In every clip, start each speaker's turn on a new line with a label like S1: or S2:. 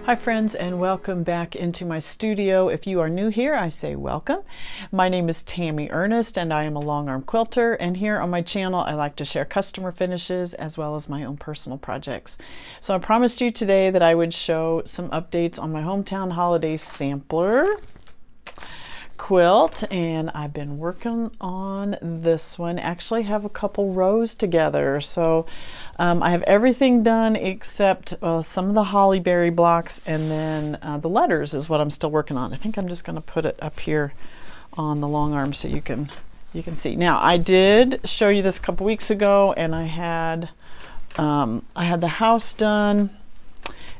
S1: Hi friends, and welcome back into my studio. If you are new here, I say welcome. My name is Tammy Ernest and I am a Longarm quilter, and here on my channel I like to share customer finishes as well as my own personal projects. So I promised you today that I would show some updates on my hometown holiday sampler quilt, and I've been working on this one. Actually have a couple rows together, so I have everything done except some of the holly berry blocks, and then the letters is what I'm still working on. I think I'm just going to put it up here on the long arm so you can see. Now I did show you this a couple weeks ago, and I had the house done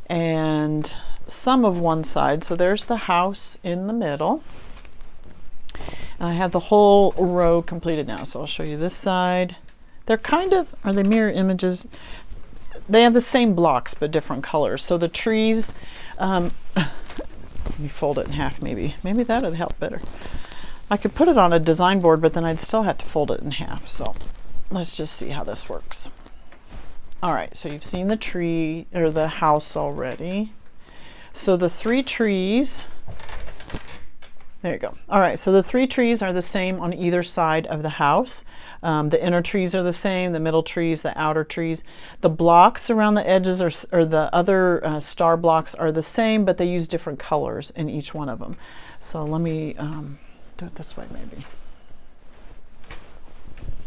S1: and some of one side. So there's the house in the middle. And I have the whole row completed now, so I'll show you this side. They're kind of, are they mirror images? They have the same blocks but different colors. So the trees, let me fold it in half maybe. Maybe that would help better. I could put it on a design board, but then I'd still have to fold it in half. So let's just see how this works. All right, so you've seen the tree or the house already. So the three trees, there you go. All right, so the three trees are the same on either side of the house. The inner trees are the same, the middle trees, the outer trees. The blocks around the edges or the other star blocks are the same, but they use different colors in each one of them. So let me do it this way maybe.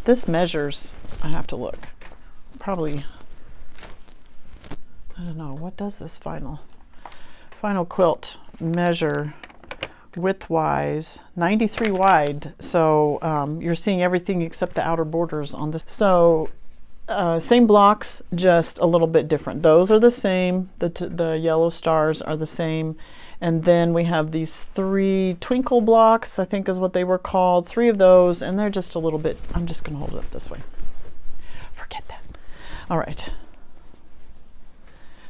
S1: This measures, I have to look, probably, I don't know, what does this final quilt measure? Width-wise, 93 wide, so you're seeing everything except the outer borders on this. So same blocks, just a little bit different. Those are the same, the yellow stars are the same, and then we have these three twinkle blocks, I think is what they were called, three of those, and they're just a little bit, I'm just going to hold it up this way. Forget that. All right.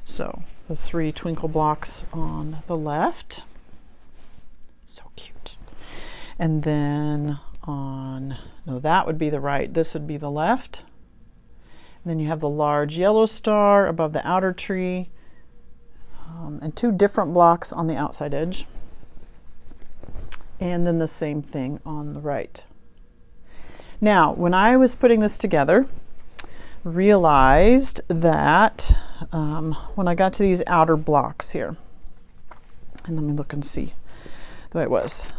S1: So the three twinkle blocks on the left. So cute. And then on, no, that would be the right, this would be the left. And then you have the large yellow star above the outer tree, and two different blocks on the outside edge. And then the same thing on the right. Now, when I was putting this together, realized that when I got to these outer blocks here, and let me look and see the way it was.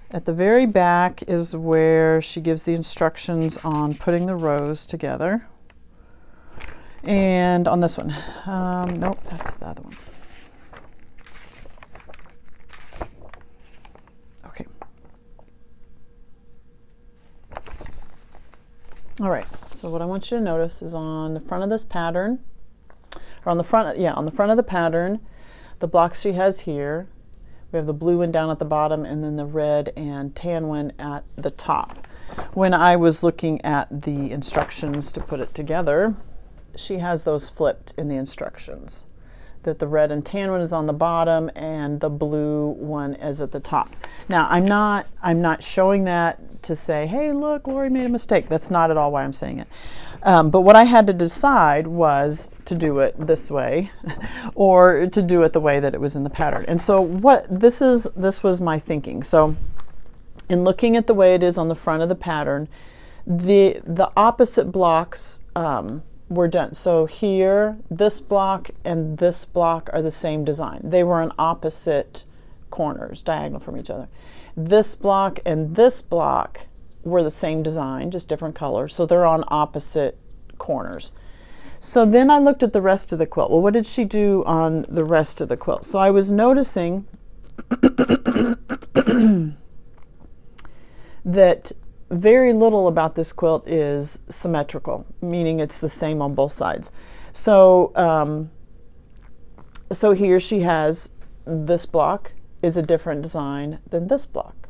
S1: At the very back is where she gives the instructions on putting the rows together. And on this one, nope, that's the other one. Okay. All right, so what I want you to notice is on the front of this pattern, or on the front of the pattern, the blocks she has here, we have the blue one down at the bottom and then the red and tan one at the top. When I was looking at the instructions to put it together, she has those flipped in the instructions. That the red and tan one is on the bottom and the blue one is at the top. Now I'm not showing that to say, hey look, Lori made a mistake. That's not at all why I'm saying it. But what I had to decide was to do it this way or to do it the way that it was in the pattern. And so this was my thinking. So in looking at the way it is on the front of the pattern, the opposite blocks were done. So here, this block and this block are the same design. They were on opposite corners, diagonal from each other. This block and this block were the same design, just different colors. So they're on opposite corners. So then I looked at the rest of the quilt. Well, what did she do on the rest of the quilt? So I was noticing that very little about this quilt is symmetrical, meaning it's the same on both sides. So, so here she has this block is a different design than this block.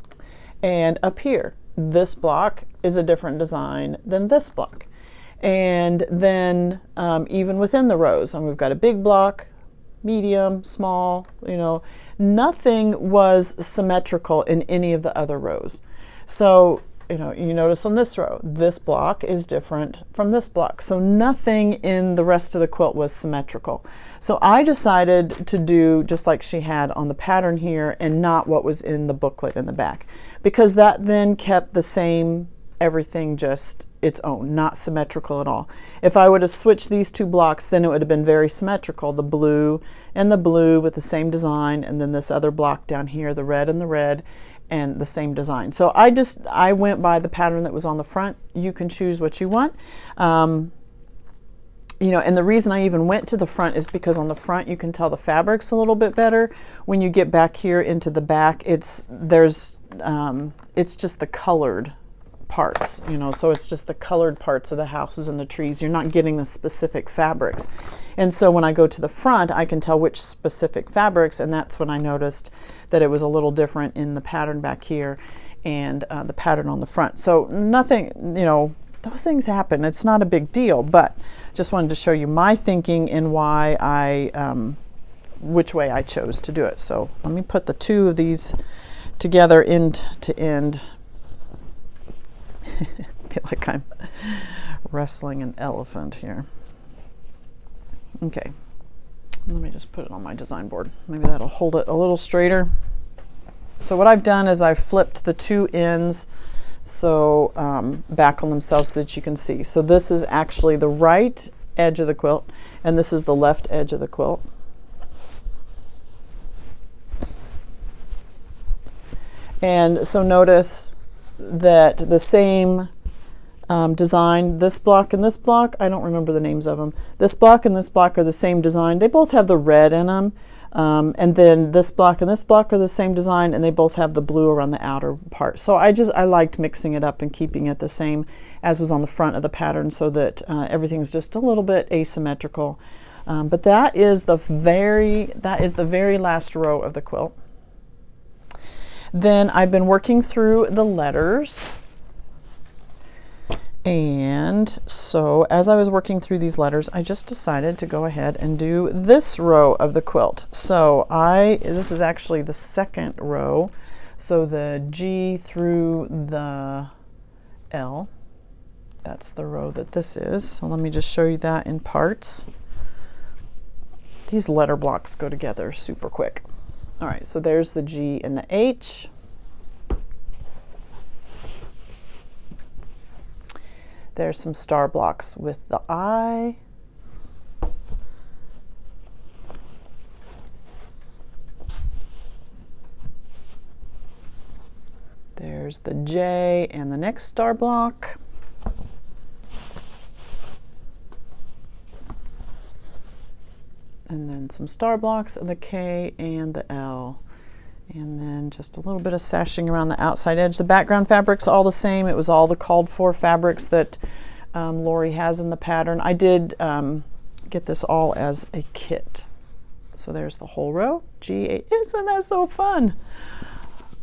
S1: And up here, this block is a different design than this block. And then even within the rows, and we've got a big block, medium, small, nothing was symmetrical in any of the other rows. So you notice on this row, this block is different from this block. So nothing in the rest of the quilt was symmetrical. So I decided to do just like she had on the pattern here and not what was in the booklet in the back, because that then kept the same, everything just its own, not symmetrical at all. If I would have switched these two blocks, then it would have been very symmetrical, the blue and the blue with the same design, and then this other block down here, the red and the red, and the same design. So I went by the pattern that was on the front. You can choose what you want. And the reason I even went to the front is because on the front you can tell the fabric's a little bit better. When you get back here into the back, it's just the colored parts, so it's just the colored parts of the houses and the trees. You're not getting the specific fabrics. And so when I go to the front, I can tell which specific fabrics, and that's when I noticed that it was a little different in the pattern back here and the pattern on the front. So nothing, those things happen. It's not a big deal, but just wanted to show you my thinking and why which way I chose to do it. So let me put the two of these together end to end. I feel like I'm wrestling an elephant here. Okay, let me just put it on my design board. Maybe that'll hold it a little straighter. So what I've done is I've flipped the two ends so back on themselves so that you can see. So this is actually the right edge of the quilt, and this is the left edge of the quilt. And so notice that the same design, this block and this block, I don't remember the names of them. This block and this block are the same design. They both have the red in them. And then this block and this block are the same design, and they both have the blue around the outer part. So I liked mixing it up and keeping it the same as was on the front of the pattern so that everything's just a little bit asymmetrical. But that is the very last row of the quilt. Then I've been working through the letters, and so as I was working through these letters, I just decided to go ahead and do this row of the quilt. So this is actually the second row, so the G through the L, that's the row that this is. So let me just show you that in parts. These letter blocks go together super quick. All right, so there's the G and the H. There's some star blocks with the I. There's the J and the next star block. And then some star blocks of the K and the L. And then just a little bit of sashing around the outside edge. The background fabric's all the same. It was all the called for fabrics that Lori has in the pattern. I did get this all as a kit. So there's the whole row. G8, isn't that so fun?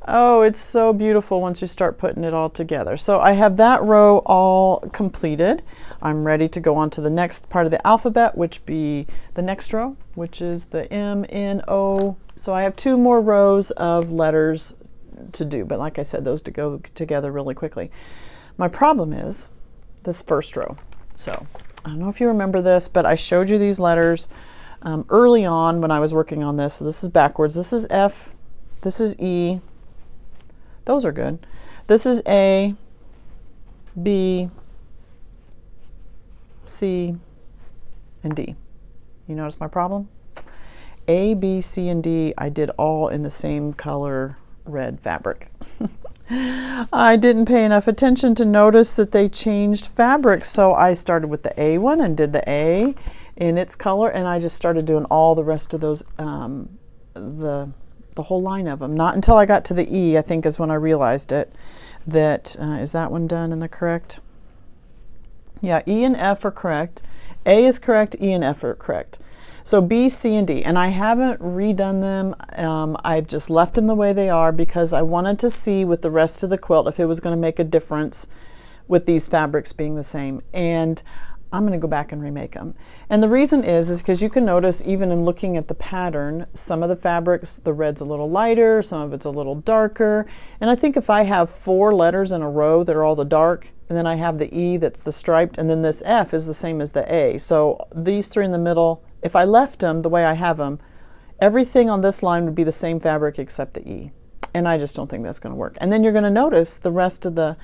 S1: Oh, it's so beautiful once you start putting it all together. So I have that row all completed. I'm ready to go on to the next part of the alphabet, which be the next row, which is the M, N, O. So I have 2 more rows of letters to do, but like I said, those to go together really quickly. My problem is this first row. So I don't know if you remember this, but I showed you these letters early on when I was working on this. So this is backwards. This is F, this is E. Those are good. This is A, B, C, and D. You notice my problem? A, B, C, and D, I did all in the same color red fabric. I didn't pay enough attention to notice that they changed fabric, so I started with the A one and did the A in its color, and I just started doing all the rest of those, the whole line of them. Not until I got to the E, I think, is when I realized it. That is that one done in the correct? Yeah, E and F are correct. A is correct, E and F are correct. So B, C, and D, and I haven't redone them. I've just left them the way they are because I wanted to see with the rest of the quilt if it was going to make a difference with these fabrics being the same. And I'm going to go back and remake them. And the reason is because you can notice, even in looking at the pattern, some of the fabrics, the red's a little lighter, some of it's a little darker. And I think if I have 4 letters in a row that are all the dark, and then I have the E that's the striped, and then this F is the same as the A. So these 3 in the middle, if I left them the way I have them, everything on this line would be the same fabric except the E. And I just don't think that's going to work. And then you're going to notice the rest of the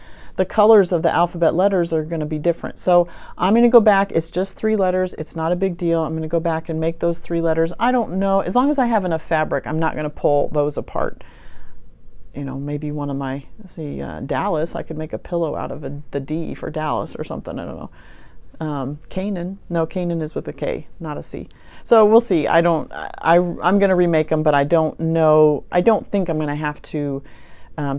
S1: colors of the alphabet letters are going to be different. So I'm going to go back. It's just 3 letters. It's not a big deal. I'm going to go back and make those 3 letters. I don't know. As long as I have enough fabric, I'm not going to pull those apart. You know, maybe one of my, let's see, Dallas, I could make a pillow out of the D for Dallas or something. I don't know. Canaan. No, Canaan is with a K, not a C. So we'll see. I'm going to remake them, but I don't know. I don't think I'm going to have to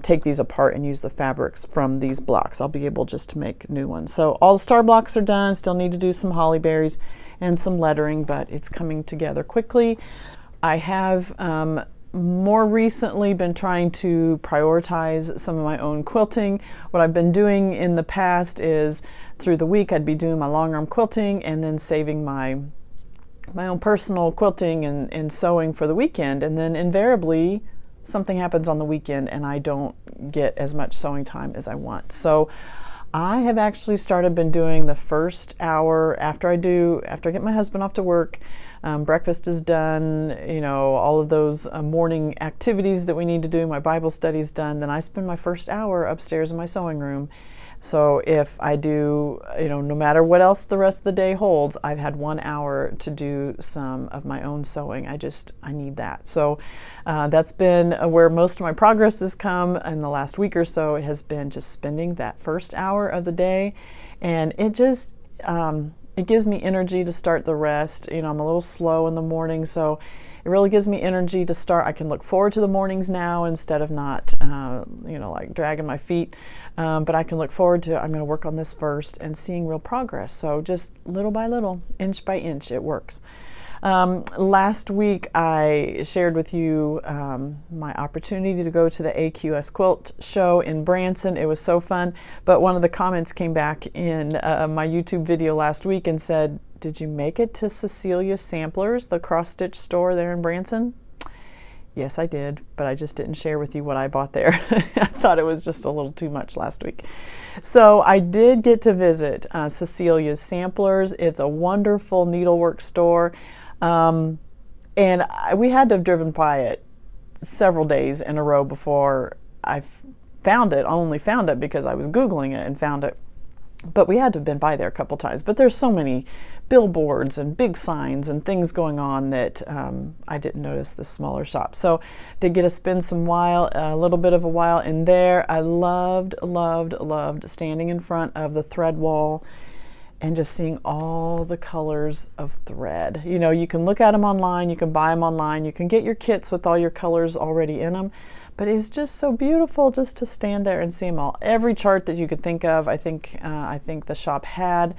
S1: take these apart and use the fabrics from these blocks. I'll be able just to make new ones. So all the star blocks are done. Still need to do some holly berries and some lettering, but it's coming together quickly. I have more recently been trying to prioritize some of my own quilting. What I've been doing in the past is through the week I'd be doing my long arm quilting and then saving my own personal quilting and sewing for the weekend, and then invariably something happens on the weekend and I don't get as much sewing time as I want. So I have actually been doing the first hour after I get my husband off to work. Breakfast is done, you know, all of those morning activities that we need to do, my Bible study's done, then I spend my first hour upstairs in my sewing room. So if I do, you know, no matter what else the rest of the day holds, I've had 1 hour to do some of my own sewing. I need that. So that's been where most of my progress has come in the last week or so. It has been just spending that first hour of the day, and it just, it gives me energy to start the rest. You know, I'm a little slow in the morning, so it really gives me energy to start. I can look forward to the mornings now instead of not, you know, like dragging my feet. But I can look forward to, I'm going to work on this first and seeing real progress. So just little by little, inch by inch, it works. Last week I shared with you my opportunity to go to the AQS Quilt show in Branson. It was so fun, but one of the comments came back in my YouTube video last week and said, "Did you make it to Cecilia Samplers, the cross-stitch store there in Branson?" Yes, I did, but I just didn't share with you what I bought there. I thought it was just a little too much last week. So I did get to visit Cecilia's Samplers. It's a wonderful needlework store. And we had to have driven by it several days in a row before I found it. I only found it because I was Googling it and found it. But we had to have been by there a couple times. But there's so many billboards and big signs and things going on that I didn't notice the smaller shop. So did get to spend a little bit of a while in there. I loved standing in front of the thread wall and just seeing all the colors of thread. You know, you can look at them online, you can buy them online, you can get your kits with all your colors already in them, but it's just so beautiful just to stand there and see them all. Every chart that you could think of, I think the shop had.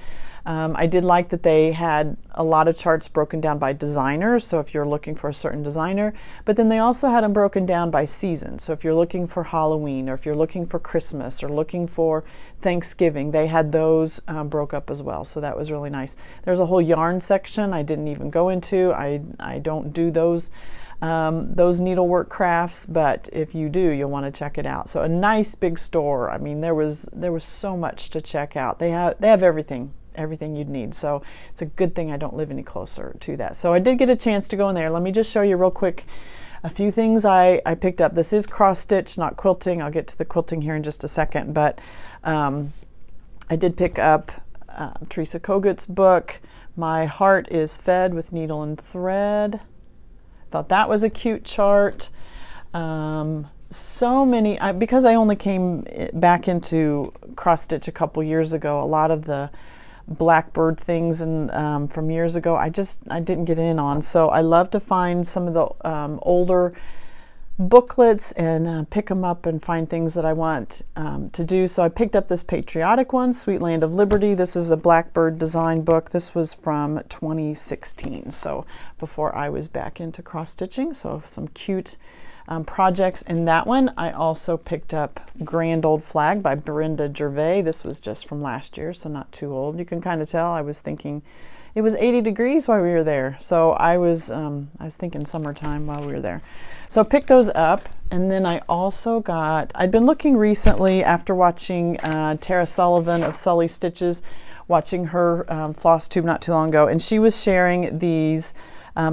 S1: I did like that they had a lot of charts broken down by designers, so if you're looking for a certain designer, but then they also had them broken down by season. So if you're looking for Halloween, or if you're looking for Christmas, or looking for Thanksgiving, they had those broke up as well, so that was really nice. There's a whole yarn section I didn't even go into. I don't do those needlework crafts, but if you do, you'll want to check it out. So a nice big store. I mean, there was so much to check out. They have everything you'd need. So it's a good thing I don't live any closer to that. So I did get a chance to go in there. Let me just show you real quick a few things I picked up. This is cross stitch, not quilting. I'll get to the quilting here in just a second, but I did pick up Teresa Kogut's book, My Heart is Fed with Needle and Thread. Thought that was a cute chart. So many, because I only came back into cross stitch a couple years ago, a lot of the Blackbird things and from years ago I didn't get in on. So I love to find some of the older booklets and pick them up and find things that I want to do. So I picked up this patriotic one, Sweet Land of Liberty. This is a Blackbird design book. This was from 2016, so before I was back into cross stitching. So some cute projects. In that one, I also picked up Grand Old Flag by Brenda Gervais. This was just from last year, so not too old. You can kind of tell I was thinking it was 80 degrees while we were there. So I was thinking summertime while we were there. So I picked those up, and then I also I'd been looking recently after watching Tara Sullivan of Sully Stitches, watching her floss tube not too long ago, and she was sharing these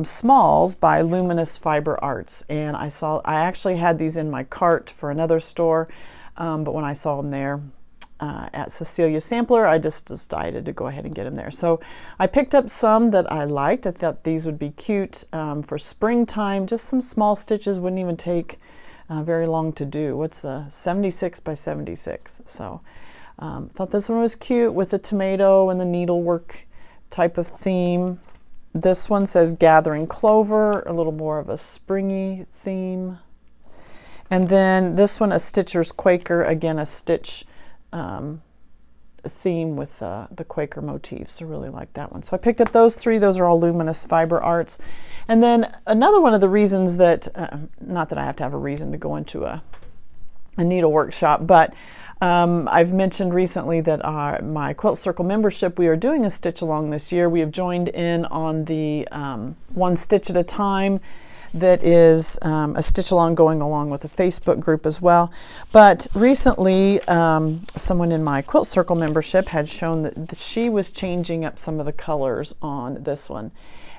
S1: smalls by Luminous Fiber Arts, and I actually had these in my cart for another store, but when I saw them there at Cecilia Sampler, I just decided to go ahead and get them there. So I picked up some that I liked. I thought these would be cute for springtime. Just some small stitches, wouldn't even take very long to do. What's the 76 by 76? So thought this one was cute with the tomato and the needlework type of theme. This one says Gathering Clover, a little more of a springy theme. And then this one, A Stitcher's Quaker, again a stitch theme with the Quaker motifs. I really like that one. So I picked up those three. Those are all Luminous Fiber Arts. And then another one of the reasons that, not that I have to have a reason to go into a needlework shop, but I've mentioned recently that my Quilt Circle membership, we are doing a stitch along this year. We have joined in on the One Stitch at a Time. That is a stitch along going along with a Facebook group as well. But recently, someone in my Quilt Circle membership had shown that she was changing up some of the colors on this one.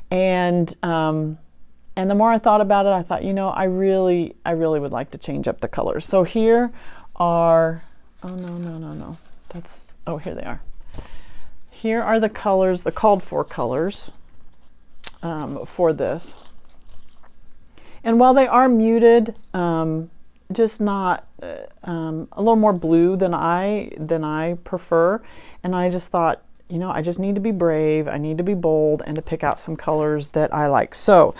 S1: And the more I thought about it, I thought, you know, I really would like to change up the colors. So here are, oh no. Here they are. Here are the colors, the called for colors for this. And while they are muted, just not a little more blue than I prefer. And I just thought, you know, I just need to be brave. I need to be bold and to pick out some colors that I like. So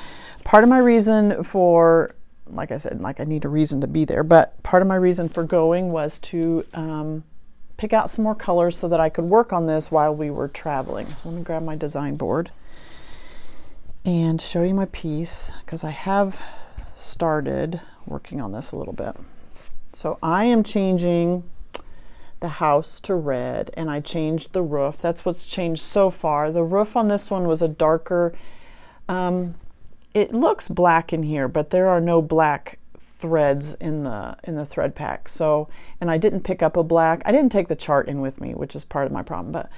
S1: part of my reason for, like I said, like I need a reason to be there, but part of my reason for going was to pick out some more colors so that I could work on this while we were traveling. So let me grab my design board and show you my piece, because I have started working on this a little bit. So I am changing the house to red, and I changed the roof. That's what's changed so far. The roof on this one was a darker, it looks black in here, but there are no black threads in the thread pack. So, and I didn't pick up a black. I didn't take the chart in with me, which is part of my problem. But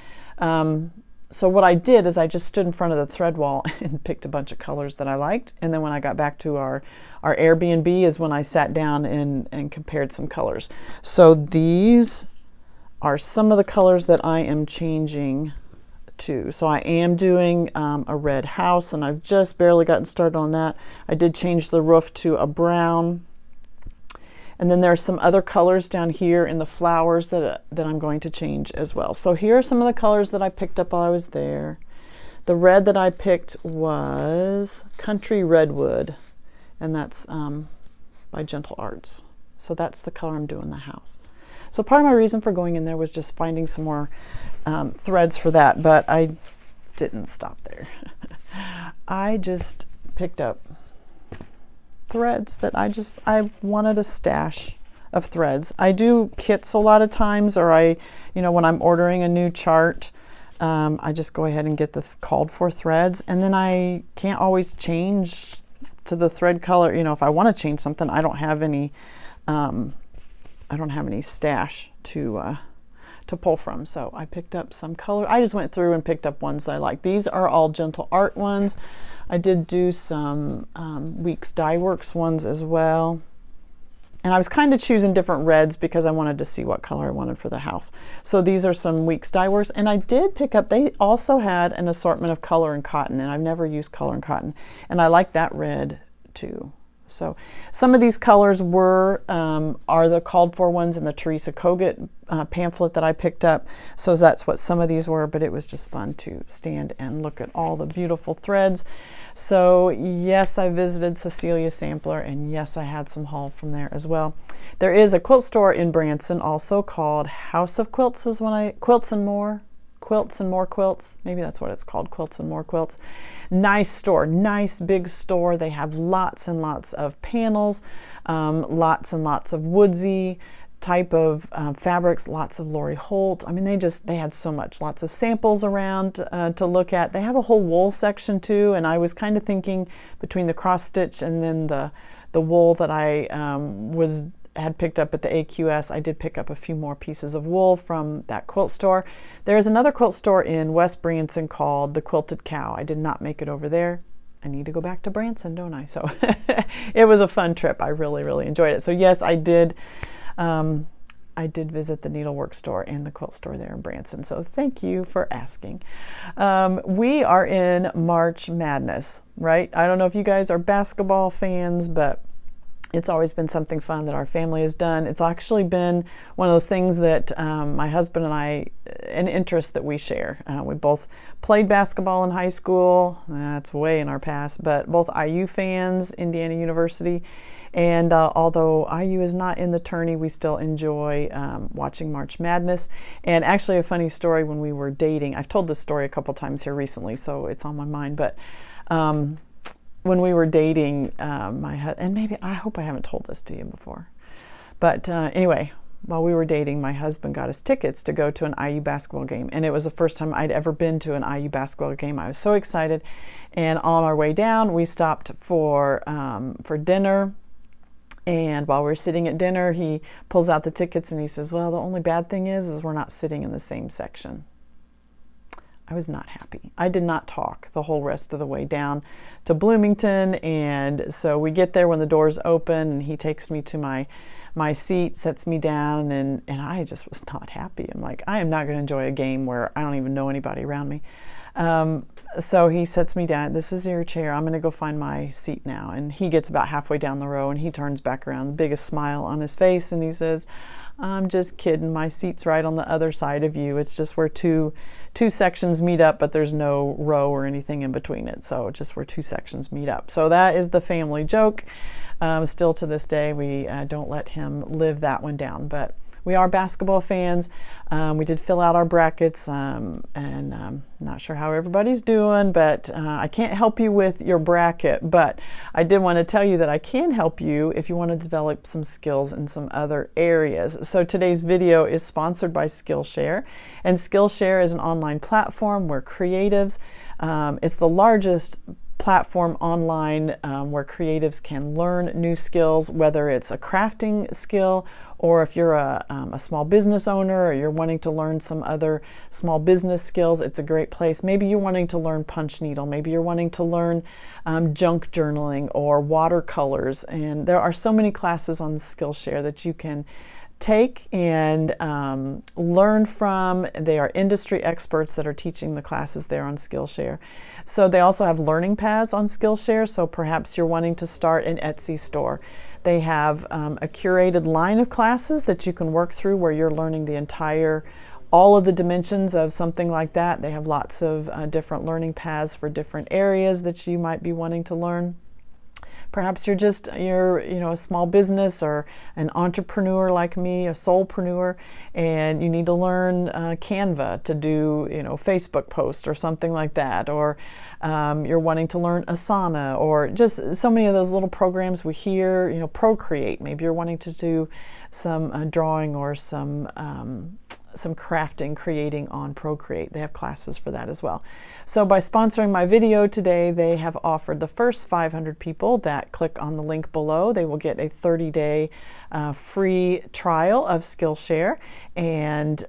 S1: so what I did is I just stood in front of the thread wall and picked a bunch of colors that I liked. And then when I got back to our Airbnb is when I sat down and compared some colors. So these are some of the colors that I am changing to. So I am doing a red house, and I've just barely gotten started on that. I did change the roof to a brown. And then there's some other colors down here in the flowers that I'm going to change as well. So here are some of the colors that I picked up while I was there. The red that I picked was Country Redwood, and that's by Gentle Arts. So that's the color I'm doing the house. So part of my reason for going in there was just finding some more threads for that, but I didn't stop there. I just picked up threads that I wanted a stash of threads. I do kits a lot of times, or when I'm ordering a new chart, I just go ahead and get the called for threads, and then I can't always change to the thread color. You know, if I want to change something, I don't have any stash to pull from. So I picked up some color. I just went through and picked up ones that I like. These are all Gentle Art ones. I did do some Weeks Dye Works ones as well. And I was kind of choosing different reds because I wanted to see what color I wanted for the house. So these are some Weeks Dye Works. And I did pick up, they also had an assortment of color and cotton, and I've never used color and cotton. And I like that red too. So some of these colors are the called for ones in the Teresa Kogut pamphlet that I picked up. So that's what some of these were, but it was just fun to stand and look at all the beautiful threads. So yes, I visited Cecilia Sampler, and yes, I had some haul from there as well. There is a quilt store in Branson also called House of Quilts Quilts and More. Quilts and More Quilts. Maybe that's what it's called, Quilts and More Quilts. Nice store, nice big store. They have lots and lots of panels, lots and lots of woodsy type of fabrics, lots of Lori Holt. I mean, they had so much, lots of samples around to look at. They have a whole wool section too, and I was kind of thinking between the cross stitch and then the wool that I had picked up at the AQS, I did pick up a few more pieces of wool from that quilt store. There's another quilt store in West Branson called the Quilted Cow. I did not make it over there. I need to go back to Branson, don't I? So it was a fun trip. I really, really enjoyed it. So yes, I did visit the needlework store and the quilt store there in Branson. So thank you for asking. We are in March Madness, right? I don't know if you guys are basketball fans, but it's always been something fun that our family has done. It's actually been one of those things that my husband and I, an interest that we share. We both played basketball in high school. That's way in our past, but both IU fans, Indiana University. And although IU is not in the tourney, we still enjoy watching March Madness. And actually a funny story, when we were dating, I've told this story a couple times here recently, so it's on my mind, but when we were dating, and maybe, I hope I haven't told this to you before, but anyway, while we were dating, my husband got us tickets to go to an IU basketball game, and it was the first time I'd ever been to an IU basketball game. I was so excited, and on our way down, we stopped for dinner. And while we're sitting at dinner, he pulls out the tickets and he says, well, the only bad thing is we're not sitting in the same section. I was not happy. I did not talk the whole rest of the way down to Bloomington. And so we get there when the doors open, and he takes me to my seat, sets me down, and I just was not happy. I'm like, I am not going to enjoy a game where I don't even know anybody around me. So he sets me down. This is your chair. I'm going to go find my seat now. And he gets about halfway down the row, and he turns back around, the biggest smile on his face, and he says, I'm just kidding. My seat's right on the other side of you. It's just where two sections meet up, but there's no row or anything in between it. So just where two sections meet up. So that is the family joke. Still to this day, we don't let him live that one down. But we are basketball fans. We did fill out our brackets, and not sure how everybody's doing, but I can't help you with your bracket, but I did want to tell you that I can help you if you want to develop some skills in some other areas. So today's video is sponsored by Skillshare, and Skillshare is an online platform where creatives, it's the largest platform online where creatives can learn new skills, whether it's a crafting skill, or if you're a small business owner, or you're wanting to learn some other small business skills, it's a great place. Maybe you're wanting to learn punch needle, maybe you're wanting to learn junk journaling or watercolors, and there are so many classes on Skillshare that you can take and learn from. They are industry experts that are teaching the classes there on Skillshare. So they also have learning paths on Skillshare, so perhaps you're wanting to start an Etsy store. They have a curated line of classes that you can work through where you're learning all of the dimensions of something like that. They have lots of different learning paths for different areas that you might be wanting to learn. Perhaps you're a small business or an entrepreneur like me, a soulpreneur, and you need to learn Canva to do, Facebook posts or something like that, or you're wanting to learn Asana, or just so many of those little programs we hear, Procreate. Maybe you're wanting to do some drawing or some crafting, creating on Procreate. They have classes for that as well. So by sponsoring my video today, they have offered the first 500 people that click on the link below, they will get a 30-day free trial of Skillshare, and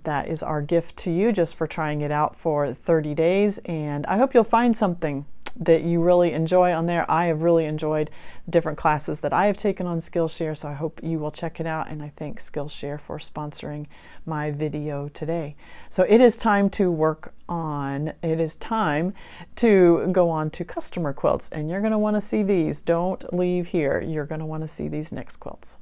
S1: that is our gift to you just for trying it out for 30 days. And I hope you'll find something that you really enjoy on there. I have really enjoyed different classes that I have taken on Skillshare, so I hope you will check it out, and I thank Skillshare for sponsoring my video today. So it is time to go on to customer quilts, and you're going to want to see these. Don't leave here. You're going to want to see these next quilts.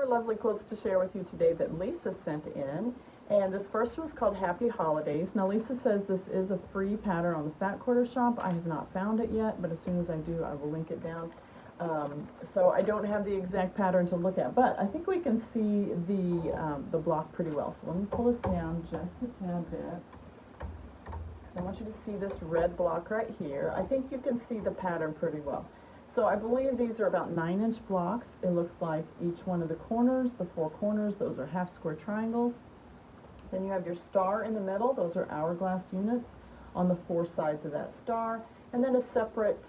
S1: more lovely quilts to share with you today that Lisa sent in. And this first one's called Happy Holidays. Now Lisa says this is a free pattern on the Fat Quarter Shop. I have not found it yet, but as soon as I do, I will link it down. So I don't have the exact pattern to look at, but I think we can see the block pretty well. So let me pull this down just a tad bit. I want you to see this red block right here. I think you can see the pattern pretty well. So I believe these are about 9-inch blocks. It looks like each one of the corners, the 4 corners, those are half square triangles. Then you have your star in the middle. Those are hourglass units on the 4 sides of that star. And then a separate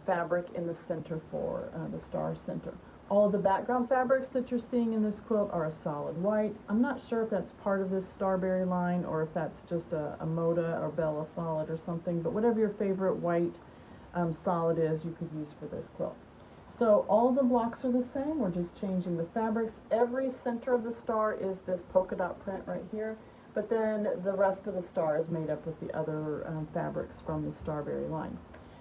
S1: fabric in the center for the star center. All of the background fabrics that you're seeing in this quilt are a solid white. I'm not sure if that's part of this Starberry line or if that's just a Moda or Bella solid or something, but whatever your favorite white solid is, you could use for this quilt. So all of the blocks are the same. We're just changing the fabrics. Every center of the star is this polka dot print right here, but then the rest of the star is made up with the other fabrics from the Starberry line.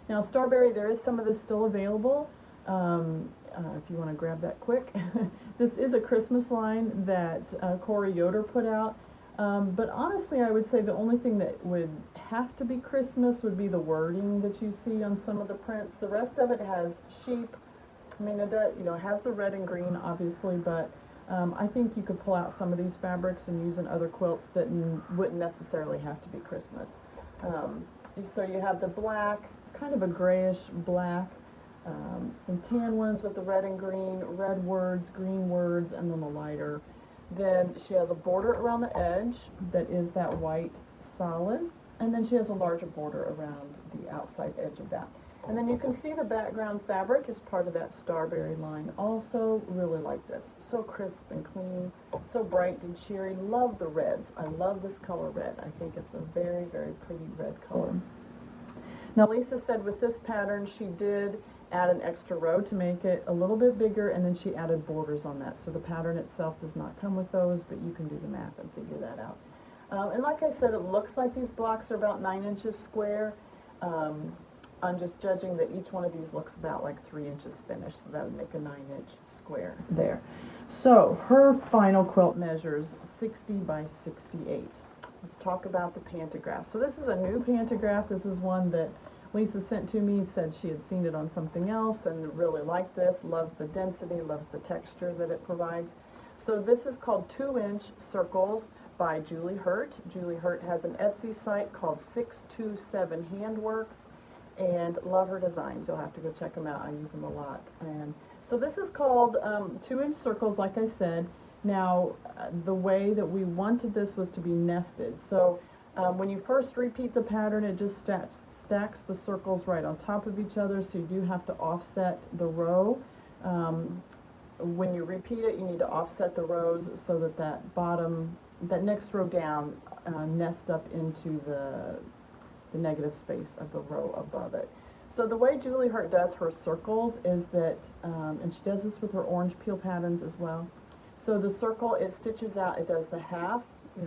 S1: Now Starberry, there is some of this still available. If you want to grab that quick. This is a Christmas line that Corey Yoder put out. But honestly, I would say the only thing that would have to be Christmas would be the wording that you see on some of the prints. The rest of it has sheep. I mean, it does, it has the red and green, obviously, but I think you could pull out some of these fabrics and use in other quilts that wouldn't necessarily have to be Christmas. So you have the black, kind of a grayish black, some tan ones with the red and green, red words, green words, and then the lighter. Then she has a border around the edge that is that white solid, and then she has a larger border around the outside edge of that. And then you can see the background fabric is part of that Starberry line. Also really like this. So crisp and clean, so bright and cheery. Love the reds. I love this color red. I think it's a very, very pretty red color. Now Lisa said with this pattern she did add an extra row to make it a little bit bigger, and then she added borders on that. So the pattern itself does not come with those, but you can do the math and figure that out. And like I said, it looks like these blocks are about 9 inches square. I'm just judging that each one of these looks about like 3 inches finished, so that would make a 9-inch square there. So her final quilt measures 60 by 68. Let's talk about the pantograph. So this is a new pantograph. This is one that Lisa sent to me, said she had seen it on something else and really liked this, loves the density, loves the texture that it provides. So this is called 2-inch circles by Julie Hurt. Julie Hurt has an Etsy site called 627 Handworks, and love her designs. You'll have to go check them out. I use them a lot. And so this is called 2-inch circles, like I said. Now, the way that we wanted this was to be nested. So when you first repeat the pattern, it just stacks the circles right on top of each other, so you do have to offset the row. When you repeat it, you need to offset the rows so that that next row down nests up into the negative space of the row above it. So the way Julie Hurt does her circles is that, and she does this with her orange peel patterns as well. So the circle, it stitches out, it does the half,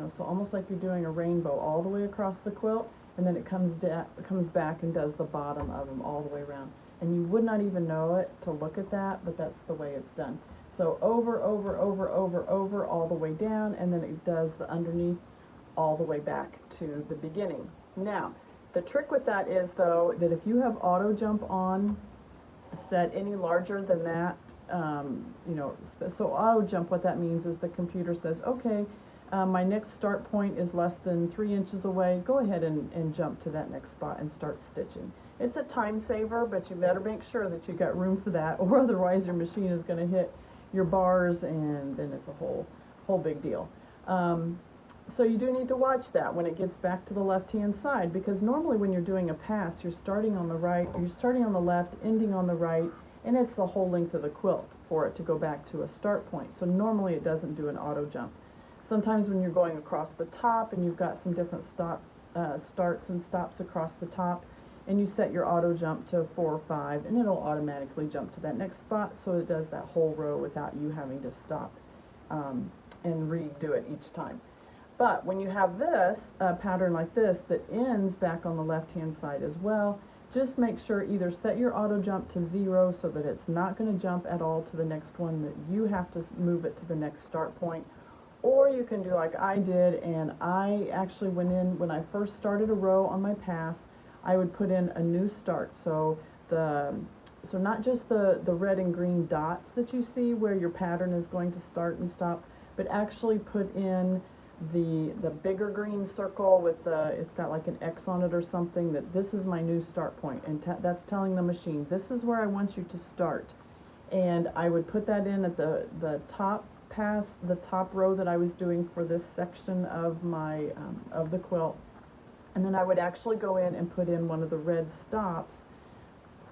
S1: so almost like you're doing a rainbow all the way across the quilt, and then it comes back and does the bottom of them all the way around. And you would not even know it to look at that, but that's the way it's done. So over, over, over, over, over, all the way down, and then it does the underneath all the way back to the beginning. Now, the trick with that is, though, that if you have auto jump on set any larger than that, so auto jump, what that means is the computer says, okay, my next start point is less than 3 inches away, go ahead and jump to that next spot and start stitching. It's a time saver, but you better make sure that you got room for that, or otherwise your machine is going to hit your bars, and then it's a whole big deal. So you do need to watch that when it gets back to the left-hand side, because normally when you're doing a pass, you're starting on the right, or you're starting on the left, ending on the right, and it's the whole length of the quilt for it to go back to a start point. So normally it doesn't do an auto jump. Sometimes when you're going across the top and you've got some different starts and stops across the top, and you set your auto jump to 4 or 5, and it'll automatically jump to that next spot, so it does that whole row without you having to stop and redo it each time. But when you have this pattern like this that ends back on the left-hand side as well, just make sure either set your auto jump to 0 so that it's not going to jump at all to the next one, that you have to move it to the next start point. Or you can do like I did, and I actually went in, when I first started a row on my pass, I would put in a new start. So not just the red and green dots that you see where your pattern is going to start and stop, but actually put in the bigger green circle with it's got like an X on it or something, that this is my new start point, and that's telling the machine, this is where I want you to start. And I would put that in at the top pass, the top row that I was doing for this section of my of the quilt, and then I would actually go in and put in one of the red stops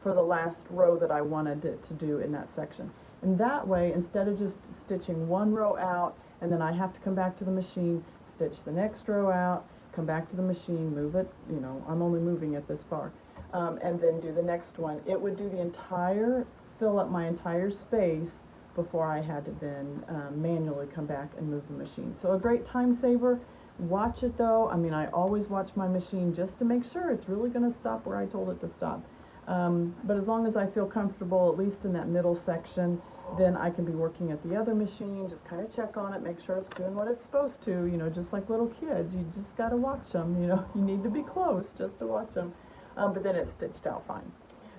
S1: for the last row that I wanted it to do in that section. And that way, instead of just stitching one row out and then I have to come back to the machine, stitch the next row out, come back to the machine, move it, you know, I'm only moving it this far, and then do the next one. It would do the entire, fill up my entire space before I had to then manually come back and move the machine. So a great time saver. Watch it though. I mean, I always watch my machine just to make sure it's really going to stop where I told it to stop. But as long as I feel comfortable, at least in that middle section, then I can be working at the other machine, just kind of check on it, make sure it's doing what it's supposed to, you know, just like little kids. You just got to watch them, you know, you need to be close just to watch them. But then it's stitched out fine.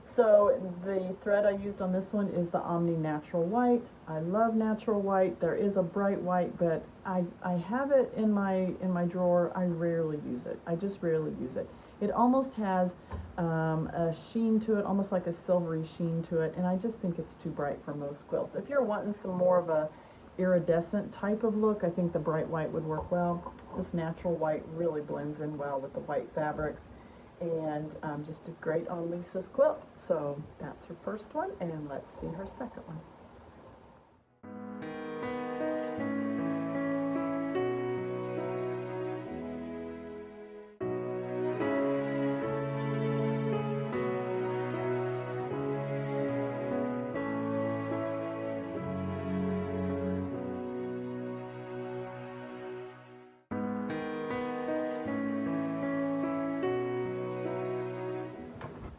S1: So the thread I used on this one is the Omni Natural White. I love natural white. There is a bright white, but I have it in my drawer. I rarely use it. I just rarely use it. It almost has a sheen to it, almost like a silvery sheen to it, and I just think it's too bright for most quilts. If you're wanting some more of a iridescent type of look, I think the bright white would work well. This natural white really blends in well with the white fabrics, and just did great on Lisa's quilt. So that's her first one, and let's see her second one.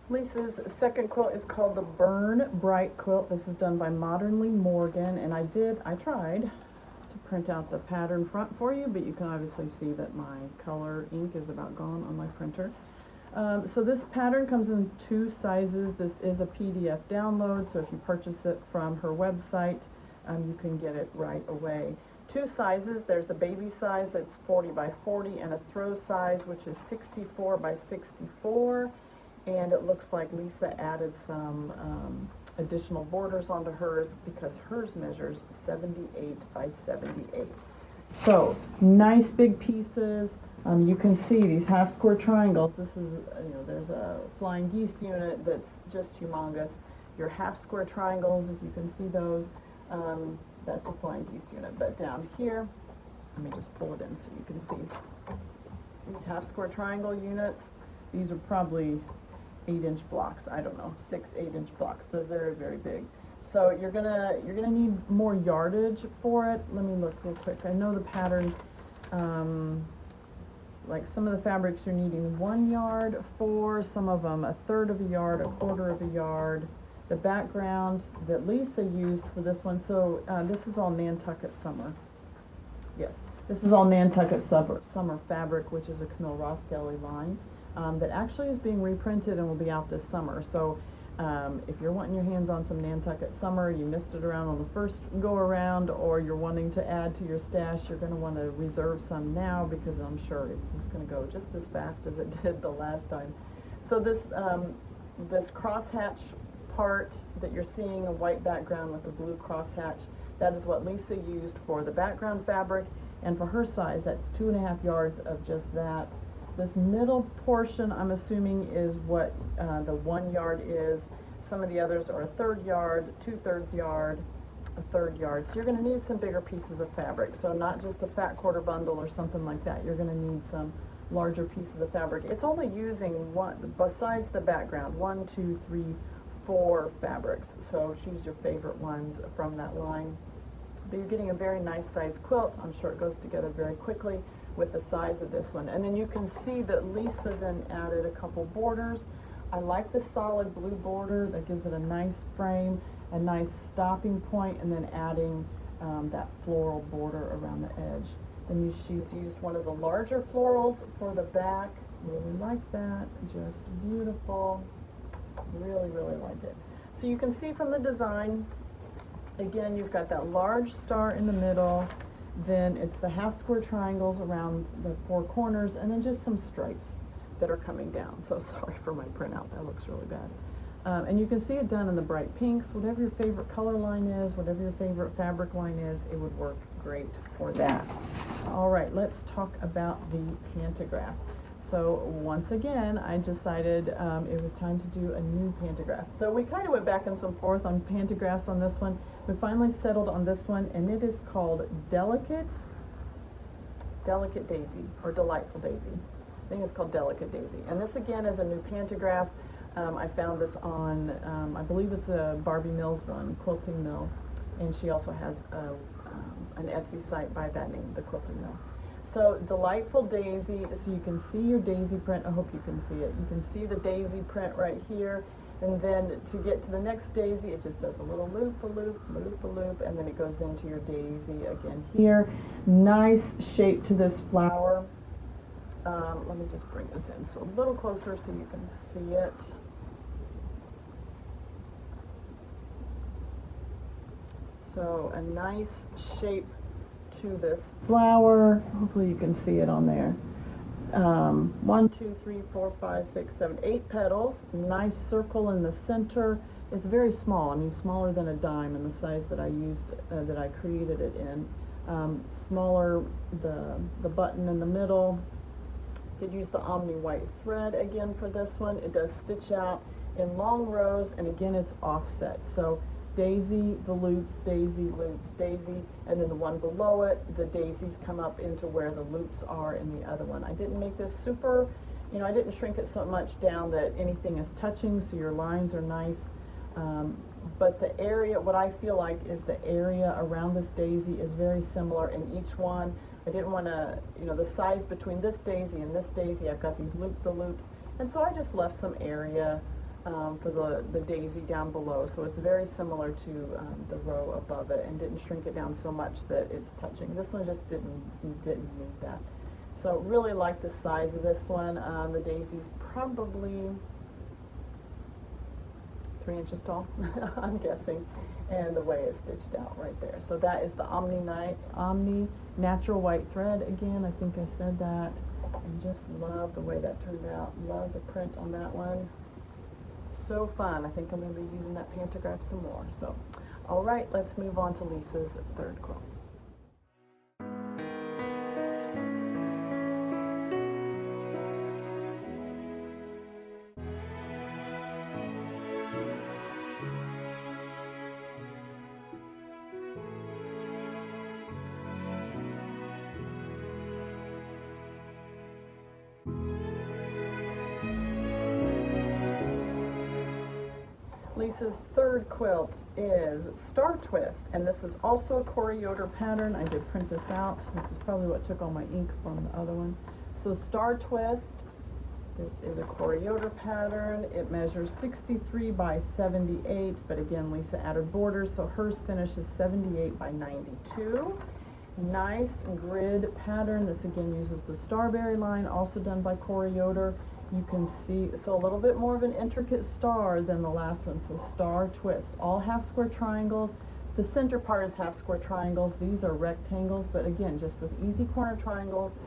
S1: Lisa's second quilt is called the Burn Bright Quilt. This is done by Modernly Morgan, and I tried to print out the pattern front for you, but you can obviously see that my color ink is about gone on my printer. So this pattern comes in 2 sizes. This is a PDF download, so if you purchase it from her website, you can get it right away. 2 sizes. There's a baby size that's 40 by 40 and a throw size, which is 64 by 64. And it looks like Lisa added some additional borders onto hers because hers measures 78 by 78. So nice big pieces. You can see these half square triangles. This is, you know, there's a flying geese unit that's just humongous. Your half square triangles, if you can see those, that's a flying geese unit. But down here, let me just pull it in so you can see these half square triangle units. These are probably 8-inch blocks. I don't know, 6 8-inch blocks. They're very, very big. So you're gonna need more yardage for it. Let me look real quick. I know the pattern, like some of the fabrics you're needing 1 yard for, some of them 1/3 of a yard, 1/4 of a yard. The background that Lisa used for this one, so this is all Nantucket Summer. Yes, this is all Nantucket Summer fabric, which is a Camille Ross Kelly line. That actually is being reprinted and will be out this summer. So if you're wanting your hands on some Nantucket Summer, you missed it around on the first go around, or you're wanting to add to your stash, you're going to want to reserve some now, because I'm sure it's just going to go just as fast as it did the last time. So this crosshatch part that you're seeing, a white background with a blue crosshatch, that is what Lisa used for the background fabric, and for her size, that's 2.5 yards of just that. This middle portion, I'm assuming, is what the 1 yard is. Some of the others are 1/3 yard, 2/3 yard, 1/3 yard. So you're going to need some bigger pieces of fabric. So not just a fat quarter bundle or something like that. You're going to need some larger pieces of fabric. It's only using one, besides the background, 1, 2, 3, 4 fabrics. So choose your favorite ones from that line. But you're getting a very nice size quilt. I'm sure it goes together very quickly with the size of this one. And then you can see that Lisa then added a couple borders I like the solid blue border that gives it a nice frame, a nice stopping point, and then adding that floral border around the edge. Then she's used one of the larger florals for the back. Really like that, just beautiful. Really, really like it. So you can see from the design, again, you've got that large star in the middle, then it's the half square triangles around the four corners, and then just some stripes that are coming down. So sorry for my printout, that looks really bad. And you can see it done in the bright pinks. Whatever your favorite color line is, whatever your favorite fabric line is, it would work great for that. All right, let's talk about the pantograph. So once again, I decided it was time to do a new pantograph. So we kind of went back and forth on pantographs on this one. We finally settled on this one, and it is called Delicate Daisy, or Delightful Daisy. I think it's called Delicate Daisy. And this again is a new pantograph. I found this on, I believe it's a Barbie Mills run, Quilting Mill, and she also has an Etsy site by that name, the Quilting Mill. So Delightful Daisy, so you can see your daisy print. I hope you can see it. You can see the daisy print right here, and then to get to the next daisy, it just does a little loop, a loop, loop, a loop, and then it goes into your daisy again here. Nice shape to this flower. Let me just bring this in so a little closer so you can see it. So a nice shape to this flower. Hopefully you can see it on there. 1, 2, 3, 4, 5, 6, 7, 8 petals. Nice circle in the center. It's very small. I mean, smaller than a dime in the size that I used, that I created it in. Smaller, the button in the middle. Did use the Omni white thread again for this one. It does stitch out in long rows, and again it's offset. So daisy, the loops, daisy, loops, daisy, and then the one below it, the daisies come up into where the loops are in the other one. I didn't make this super, I didn't shrink it so much down that anything is touching, so your lines are nice. But the area, what I feel like is the area around this daisy is very similar in each one. I didn't want to, the size between this daisy and this daisy, I've got these loop-the-loops, and so I just left some area for the daisy down below. So it's very similar to the row above it, and didn't shrink it down so much that it's touching. This one just didn't need that. So really like the size of this one. The daisy's probably 3 inches tall, I'm guessing, and the way it's stitched out right there. So that is the Omni Natural White Thread. Again, I think I said that, and just love the way that turned out. Love the print on that one. So fun. I think I'm going to be using that pantograph some more. So, all right, let's move on to Lisa's third quilt. Lisa's third quilt is Star Twist, and this is also a Corey Yoder pattern. I did print this out. This is probably what took all my ink from the other one. So Star Twist, this is a Corey Yoder pattern. It measures 63 by 78, but again, Lisa added borders, so hers finishes 78 by 92. Nice grid pattern. This again uses the Starberry line, also done by Corey Yoder. You can see, so a little bit more of an intricate star than the last one. So Star Twist, all half square triangles. The center part is half square triangles. These are rectangles, but again, just with easy corner triangles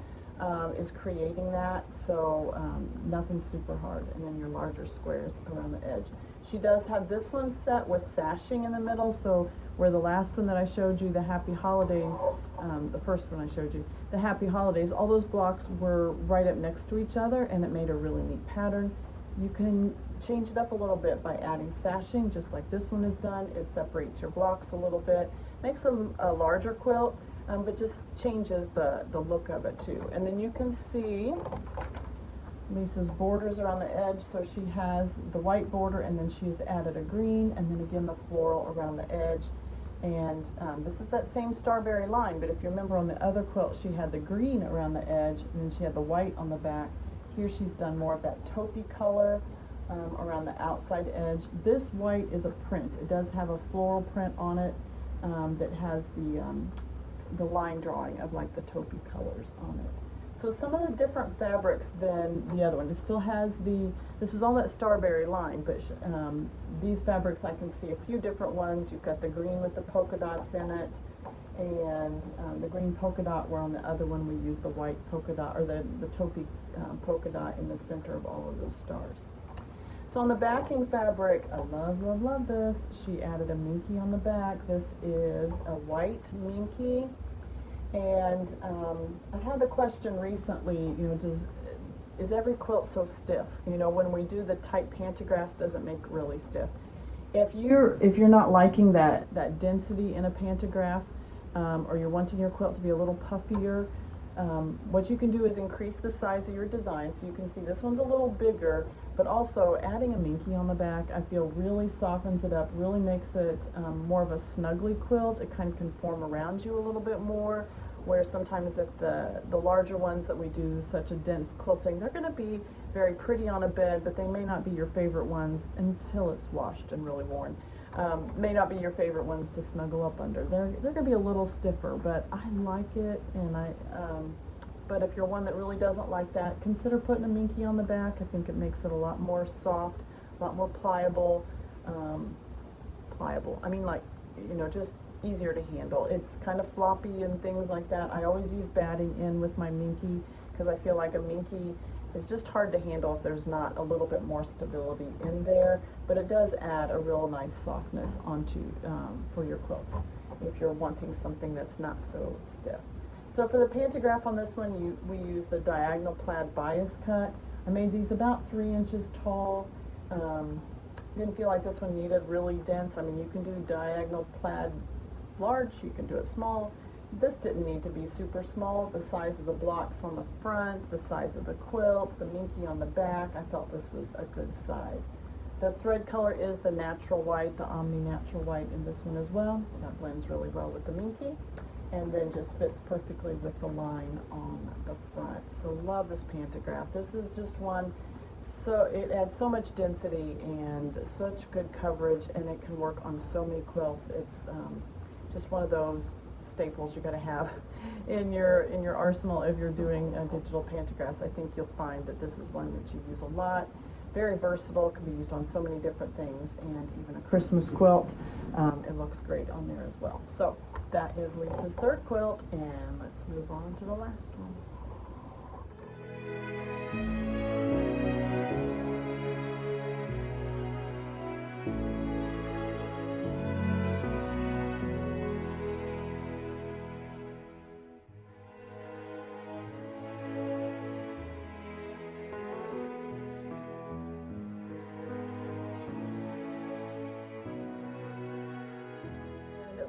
S1: is creating that. So nothing super hard. And then your larger squares around the edge. She does have this one set with sashing in the middle. So where the last one that I showed you, the Happy Holidays, the first one I showed you, the Happy Holidays, all those blocks were right up next to each other, and it made a really neat pattern. You can change it up a little bit by adding sashing, just like this one is done. It separates your blocks a little bit, makes a larger quilt, but just changes the look of it too. And then you can see Lisa's borders are on the edge, so she has the white border, and then she's added a green, and then again the floral around the edge. And this is that same Starberry line, but if you remember on the other quilt, she had the green around the edge, and then she had the white on the back. Here she's done more of that taupey color around the outside edge. This white is a print. It does have a floral print on it that has the line drawing of like the taupey colors on it. So some of the different fabrics than the other one. It still has this is all that Starberry line, but these fabrics I can see a few different ones. You've got the green with the polka dots in it, and the green polka dot, where on the other one we use the white polka dot, or the taupey polka dot in the center of all of those stars. So on the backing fabric, I love, love, love this. She added a minky on the back. This is a white minky. And I've had the question recently, you know, is every quilt so stiff? You know, when we do the tight pantographs, does it make really stiff? If you're not liking that density in a pantograph, or you're wanting your quilt to be a little puffier, what you can do is increase the size of your design. So you can see this one's a little bigger, but also adding a minky on the back, I feel really softens it up, really makes it more of a snuggly quilt. It kind of can form around you a little bit more, where sometimes if the larger ones that we do such a dense quilting, they're going to be very pretty on a bed, but they may not be your favorite ones until it's washed and really worn. May not be your favorite ones to snuggle up under. They're going to be a little stiffer, but I like it, and but if you're one that really doesn't like that, consider putting a minky on the back. I think it makes it a lot more soft, a lot more pliable. I mean, like, you know, just easier to handle. It's kind of floppy and things like that. I always use batting in with my minky because I feel like a minky is just hard to handle if there's not a little bit more stability in there, but it does add a real nice softness onto for your quilts if you're wanting something that's not so stiff. So for the pantograph on this one, we use the diagonal plaid bias cut. I made these about 3 inches tall. Didn't feel like this one needed really dense. I mean, you can do diagonal plaid large, you can do it small. This didn't need to be super small. The size of the blocks on the front, the size of the quilt, the minky on the back, I felt this was a good size. The thread color is the natural white, the Omni natural white in this one as well. That blends really well with the minky, and then just fits perfectly with the line on the front. So love this pantograph. This is just one, so it adds so much density and such good coverage, and it can work on so many quilts. It's just one of those staples you got to have in your arsenal if you're doing digital pantographs. I think you'll find that this is one that you use a lot. Very versatile, can be used on so many different things, and even a Christmas quilt. It looks great on there as well. So that is Lisa's third quilt, and let's move on to the last one.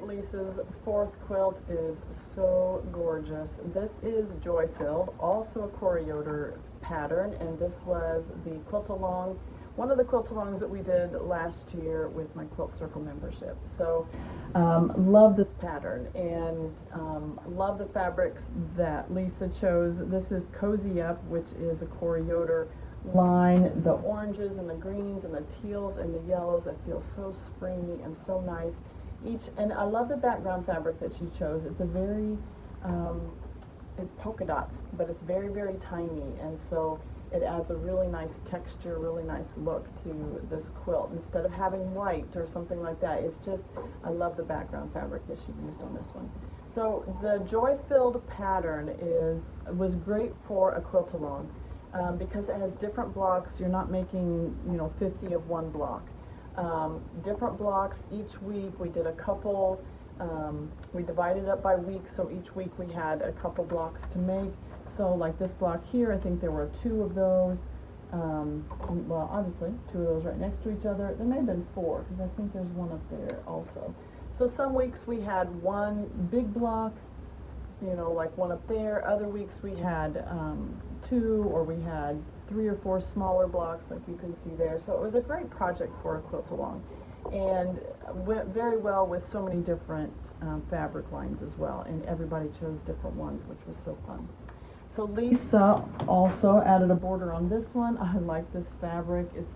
S1: Lisa's fourth quilt is so gorgeous. This is Joy Filled, also a Cora Yoder pattern, and this was the quilt along, one of the quilt alongs that we did last year with my Quilt Circle membership. So love this pattern, and love the fabrics that Lisa chose. This is Cozy Up, which is a Cora Yoder line. The oranges and the greens and the teals and the yellows, that feel so springy and so nice. And I love the background fabric that she chose. It's a very, it's polka dots, but it's very, very tiny, and so it adds a really nice texture, really nice look to this quilt. Instead of having white or something like that, it's just, I love the background fabric that she used on this one. So the Joy Filled pattern was great for a quilt along because it has different blocks. You're not making, 50 of one block. Different blocks each week. We did a couple, we divided it up by week, so each week we had a couple blocks to make. So like this block here, I think there were 2 of those, well, obviously 2 of those right next to each other. There may have been 4, because I think there's one up there also. So some weeks we had one big block, like one up there. Other weeks we had 2, or we had 3 or 4 smaller blocks, like you can see there. So it was a great project for a quilt along, and went very well with so many different fabric lines as well, and everybody chose different ones, which was so fun. So Lisa also added a border on this one. I like this fabric. It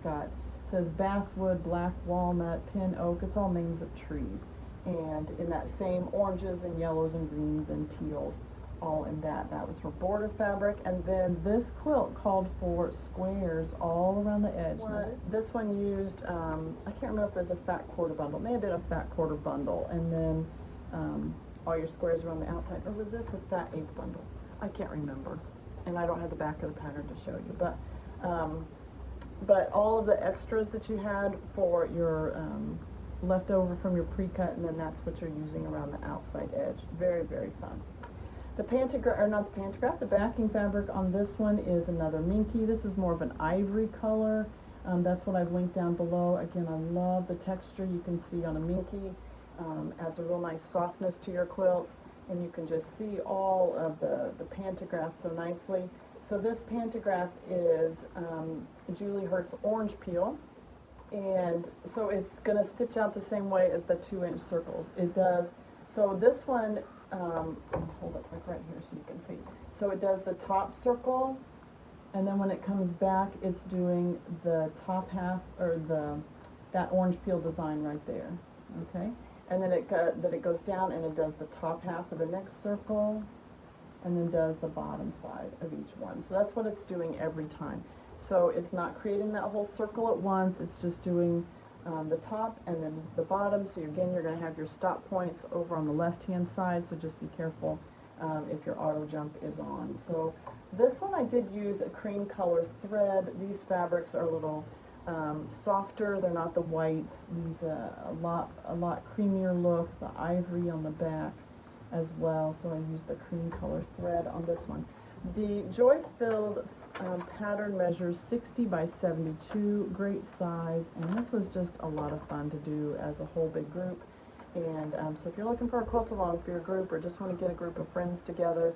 S1: says basswood, black walnut, pin oak. It's all names of trees. And in that same oranges and yellows and greens and teals, all in that. That was for border fabric. And then this quilt called for squares all around the edge. This one used, I can't remember if it was a fat quarter bundle. It may have been a fat quarter bundle. And then all your squares around the outside. Or was this a fat eighth bundle? I can't remember. And I don't have the back of the pattern to show you. But all of the extras that you had for your leftover from your pre-cut, and then that's what you're using around the outside edge. Very, very fun. The pantograph, or not the pantograph, the backing fabric on this one is another minky. This is more of an ivory color. That's what I've linked down below. Again, I love the texture you can see on a minky. Adds a real nice softness to your quilts, and you can just see all of the pantograph so nicely. So this pantograph is Julie Hurt's orange peel, and so it's going to stitch out the same way as the 2-inch circles. It does. So this one, I'll hold it like right here so you can see. So it does the top circle, and then when it comes back, it's doing the top half, or that orange peel design right there. Okay, and then it goes down and it does the top half of the next circle, and then does the bottom side of each one. So that's what it's doing every time. So it's not creating that whole circle at once, it's just doing the top and then the bottom. So again, you're going to have your stop points over on the left hand side, so just be careful if your auto jump is on. So this one I did use a cream color thread. These fabrics are a little softer, they're not the whites. These a lot creamier look, the ivory on the back as well, so I used the cream color thread on this one. The Joy Filled pattern measures 60 by 72, great size, and this was just a lot of fun to do as a whole big group. And so if you're looking for a quilt along for your group, or just want to get a group of friends together,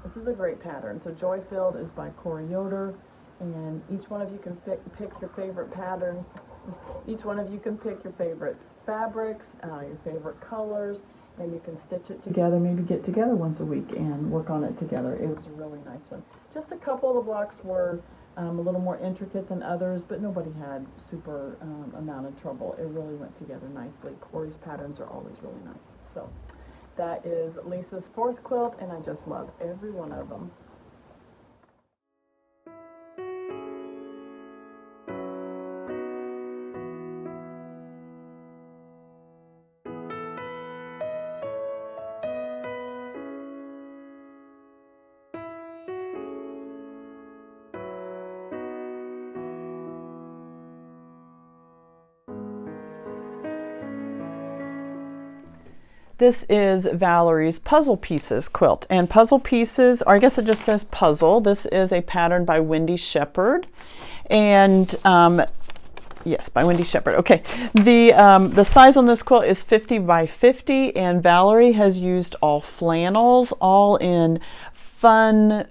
S1: this is a great pattern. So Joy Filled is by Yoder, and each one of you can pick your favorite patterns. Each one of you can pick your favorite fabrics, your favorite colors, and you can stitch it together, maybe get together once a week and work on it together. It was a really nice one. Just a couple of the blocks were a little more intricate than others, but nobody had super amount of trouble. It really went together nicely. Corey's patterns are always really nice. So that is Lisa's 4th quilt, and I just love every one of them. This is Valerie's Puzzle Pieces quilt, and Puzzle Pieces, or I guess it just says puzzle. This is a pattern by Wendy Shepherd, and yes, by Wendy Shepherd. Okay, the size on this quilt is 50 by 50, and Valerie has used all flannels, all in fun,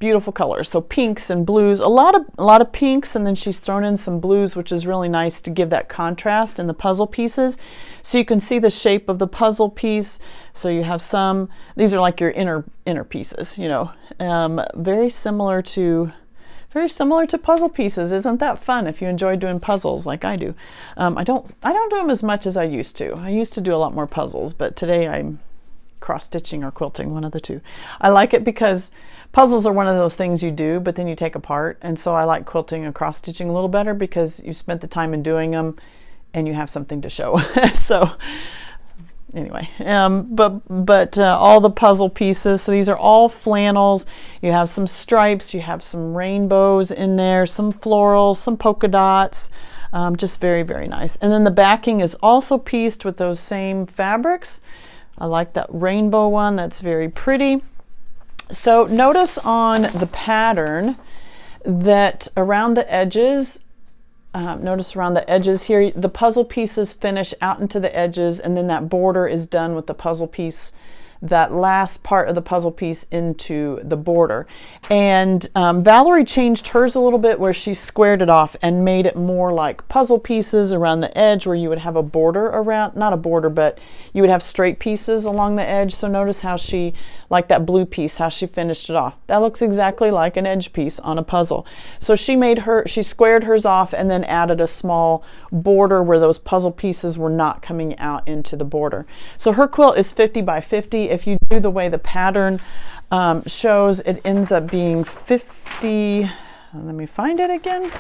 S1: beautiful colors. So pinks and blues, a lot of pinks, and then she's thrown in some blues, which is really nice to give that contrast in the puzzle pieces. So you can see the shape of the puzzle piece. So you have some, these are like your inner pieces, you know, very similar to puzzle pieces. Isn't that fun if you enjoy doing puzzles like I do? I don't do them as much as I used to. I used to do a lot more puzzles, but today I'm cross-stitching or quilting, one of the two. I like it because puzzles are one of those things you do, but then you take apart, and so I like quilting and cross-stitching a little better because you spent the time in doing them and you have something to show. So anyway, but all the puzzle pieces, so these are all flannels. You have some stripes, you have some rainbows in there, some florals, some polka dots, just very, very nice. And then the backing is also pieced with those same fabrics. I like that rainbow one, that's very pretty. So notice on the pattern that around the edges, notice around the edges here, the puzzle pieces finish out into the edges, and then that border is done with the puzzle piece that last part of the puzzle piece into the border. And Valerie changed hers a little bit, where she squared it off and made it more like puzzle pieces around the edge, where you would have a border around, not a border, but you would have straight pieces along the edge. So notice how she, like that blue piece, how she finished it off. That looks exactly like an edge piece on a puzzle. So she squared hers off and then added a small border where those puzzle pieces were not coming out into the border. So her quilt is 50 by 50. If you do the way the pattern shows, it ends up being 50, let me find it again.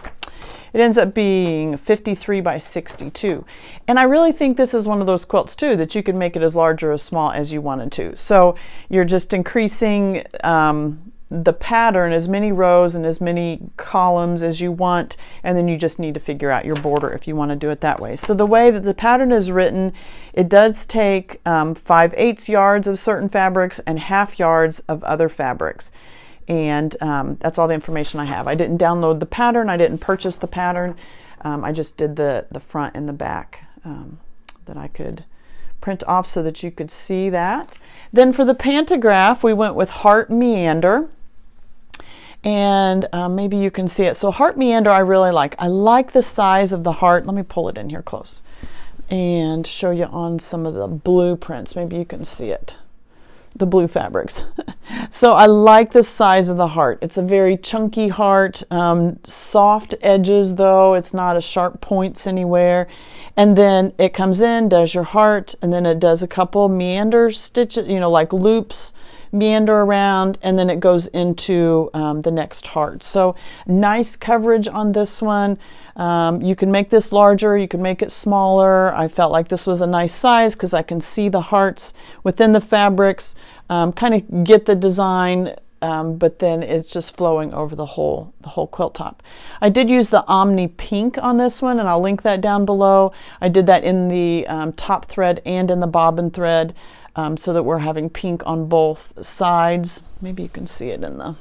S1: It ends up being 53 by 62. And I really think this is one of those quilts too, that you can make it as large or as small as you wanted to. So you're just increasing the pattern, as many rows and as many columns as you want, and then you just need to figure out your border if you want to do it that way. So the way that the pattern is written, it does take 5/8 yards of certain fabrics and 1/2 yards of other fabrics. And that's all the information I have. I didn't download the pattern, I didn't purchase the pattern, I just did the front and the back that I could print off so that you could see that. Then for the pantograph, we went with Heart Meander. And maybe you can see it. So Heart Meander I really like. I like the size of the heart. Let me pull it in here close and show you on some of the blueprints. Maybe you can see it, the blue fabrics. So I like the size of the heart. It's a very chunky heart, soft edges though. It's not a sharp points anywhere. And then it comes in, does your heart, and then it does a couple meander stitches, you know, like loops, meander around, and then it goes into the next heart. So nice coverage on this one. You can make this larger, you can make it smaller. I felt like this was a nice size because I can see the hearts within the fabrics, kind of get the design, but then it's just flowing over the whole quilt top. I did use the Omni Pink on this one, and I'll link that down below. I did that in the top thread and in the bobbin thread, so that we're having pink on both sides. Maybe you can see it in the,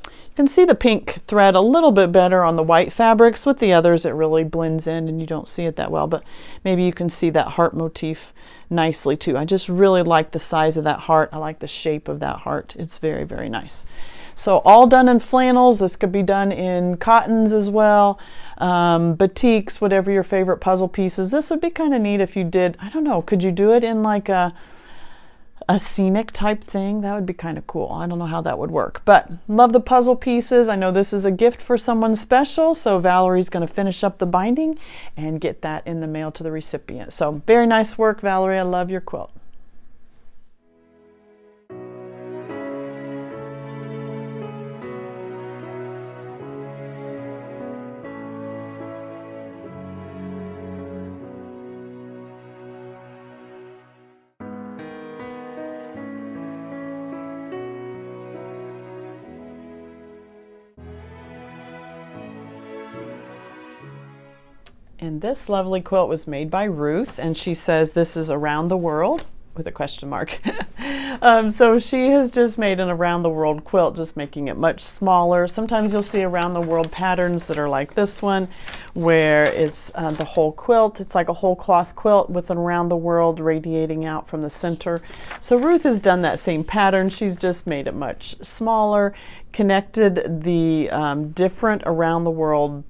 S1: you can see the pink thread a little bit better on the white fabrics. With the others, it really blends in and you don't see it that well, but maybe you can see that heart motif nicely too. I just really like the size of that heart. I like the shape of that heart. It's very, very nice. So all done in flannels. This could be done in cottons as well, batiks, whatever your favorite puzzle pieces. This would be kind of neat if you did, I don't know, could you do it in like a scenic type thing? That would be kind of cool. I don't know how that would work, but love the puzzle pieces. I know this is a gift for someone special, so Valerie's going to finish up the binding and get that in the mail to the recipient. So very nice work, Valerie. I love your quilt. And this lovely quilt was made by Ruth, and she says this is around the world with a question mark. So she has just made an around the world quilt, just making it much smaller. Sometimes you'll see around the world patterns that are like this one, where it's the whole quilt. It's like a whole cloth quilt with an around the world radiating out from the center. So Ruth has done that same pattern. She's just made it much smaller, connected the different around the world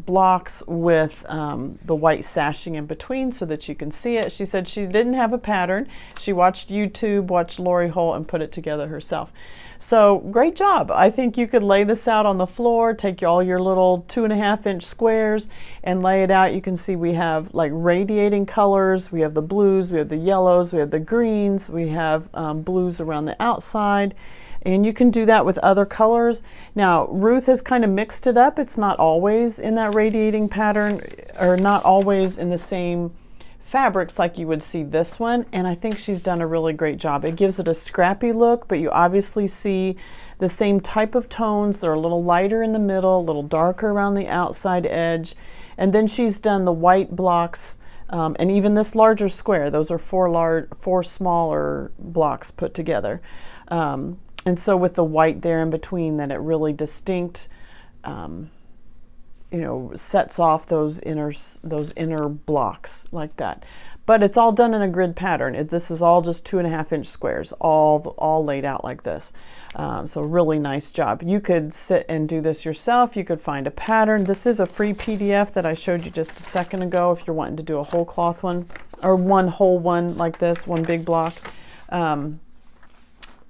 S1: blocks with the white sashing in between so that you can see it. She said she didn't have a pattern. She watched YouTube, watched Lori Holt, and put it together herself. So great job. I think you could lay this out on the floor, take all your little 2.5-inch squares and lay it out. You can see we have like radiating colors. We have the blues, we have the yellows, we have the greens, we have blues around the outside. And you can do that with other colors. Now, Ruth has kind of mixed it up. It's not always in that radiating pattern, or not always in the same fabrics like you would see this one. And I think she's done a really great job. It gives it a scrappy look, but you obviously see the same type of tones. They're a little lighter in the middle, a little darker around the outside edge. And then she's done the white blocks, and even this larger square. Those are four smaller blocks put together. And so with the white there in between, that it really distinct, sets off those inner blocks like that. but it's all done in a grid pattern. This is all just 2.5-inch squares, all laid out like this. So really nice job. You could sit and do this yourself. You could find a pattern. This is a free PDF that I showed you just a second ago if you're wanting to do a whole cloth one, or one whole one like this, one big block.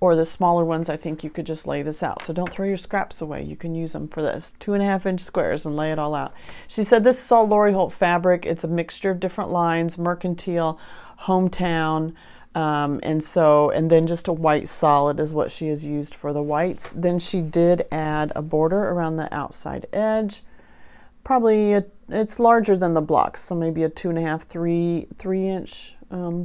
S1: Or the smaller ones, I think you could just lay this out. So don't throw your scraps away. You can use them for this. 2.5-inch squares and lay it all out. She said this is all Lori Holt fabric. It's a mixture of different lines, mercantile, hometown, and then just a white solid is what she has used for the whites. Then she did add a border around the outside edge. Probably it's larger than the blocks, so maybe a 2.5, 3-inch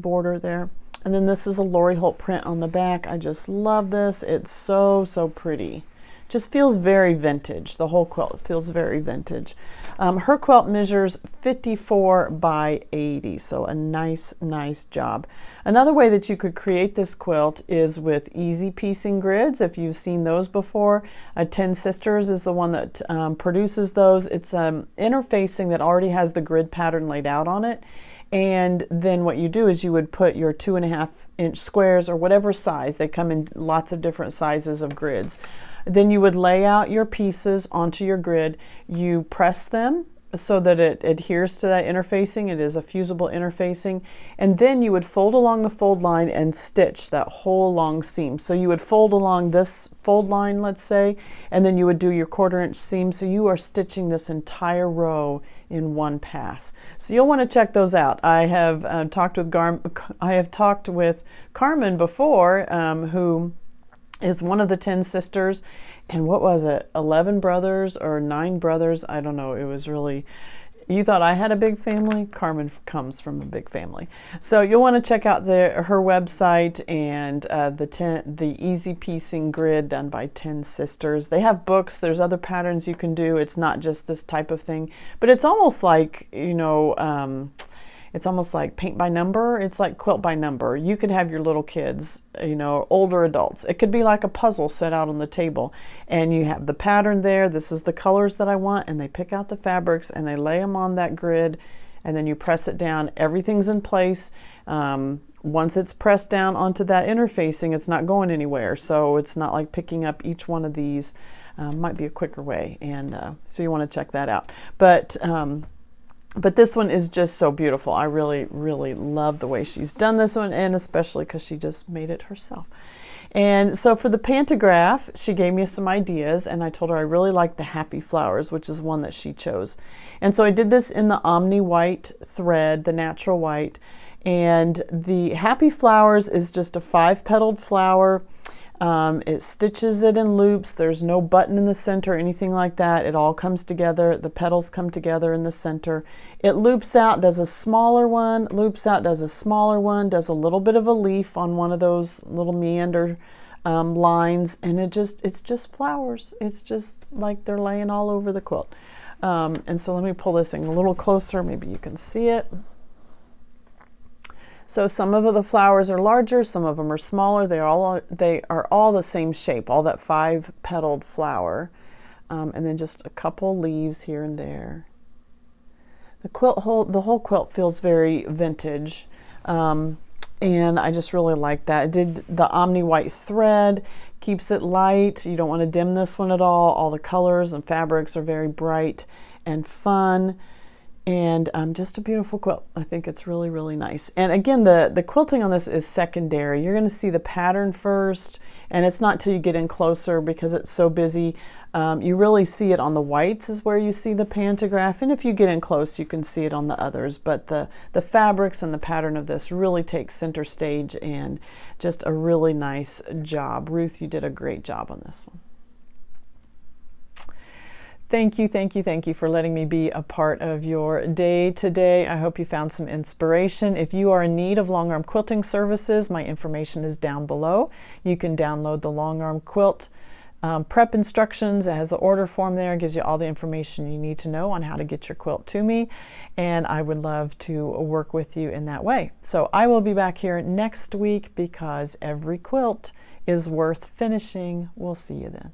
S1: border there. And then this is a Lori Holt print on the back. I just love this. It's so, so pretty. Just feels very vintage. The whole quilt feels very vintage. Her quilt measures 54 by 80, so a nice, nice job. Another way that you could create this quilt is with easy piecing grids. If you've seen those before, 10 Sisters is the one that produces those. It's interfacing that already has the grid pattern laid out on it. And then what you do is you would put your 2.5-inch squares or whatever size. They come in lots of different sizes of grids. Then you would lay out your pieces onto your grid. You press them so that it adheres to that interfacing. It is a fusible interfacing. And then you would fold along the fold line and stitch that whole long seam. So you would fold along this fold line, let's say, and then you would do your 1/4-inch seam. So you are stitching this entire row in one pass. So you'll want to check those out. I have talked with Carmen before, who is one of the 10 sisters, and what was it, 11 brothers or 9 brothers? I don't know. It was really, you thought I had a big family? Carmen comes from a big family. So you'll want to check out her website and the easy piecing grid done by 10 Sisters. They have books. There's other patterns you can do. It's not just this type of thing, but it's almost like, it's almost like paint by number. It's like quilt by number. You could have your little kids, older adults. It could be like a puzzle set out on the table, and you have the pattern there. This is the colors that I want, and they pick out the fabrics and they lay them on that grid, and then you press it down. Everything's in place. Once it's pressed down onto that interfacing, it's not going anywhere. So it's not like picking up each one of these. Might be a quicker way, and so you want to check that out. But this one is just so beautiful. I really, really love the way she's done this one, and especially because she just made it herself. And so for the pantograph, she gave me some ideas, and I told her I really like the Happy Flowers, which is one that she chose. And so I did this in the Omni White thread, the natural white. And the Happy Flowers is just a 5-petaled flower. It stitches it in loops. There's no button in the center or anything like that. It all comes together. The petals come together in the center. It loops out, does a smaller one, loops out, does a smaller one, does a little bit of a leaf on one of those little meander lines, and it's just flowers. It's just like they're laying all over the quilt. And so let me pull this thing a little closer. Maybe you can see it. So some of the flowers are larger, some of them are smaller. They are all the same shape, all that 5-petaled flower, and then just a couple leaves here and there. The whole quilt feels very vintage, and I just really like that. I did the Omni White thread, keeps it light. You don't want to dim this one at all. All the colors and fabrics are very bright and fun. And just a beautiful quilt. I think it's really, really nice. And again, the quilting on this is secondary. You're going to see the pattern first, and it's not till you get in closer because it's so busy. You really see it on the whites is where you see the pantograph, and if you get in close, you can see it on the others. But the fabrics and the pattern of this really takes center stage, and just a really nice job. Ruth, you did a great job on this one. Thank you for letting me be a part of your day today. I hope you found some inspiration. If you are in need of Longarm quilting services, my information is down below. You can download the Longarm quilt prep instructions. It has the order form there. It gives you all the information you need to know on how to get your quilt to me, and I would love to work with you in that way. So I will be back here next week because every quilt is worth finishing. We'll see you then.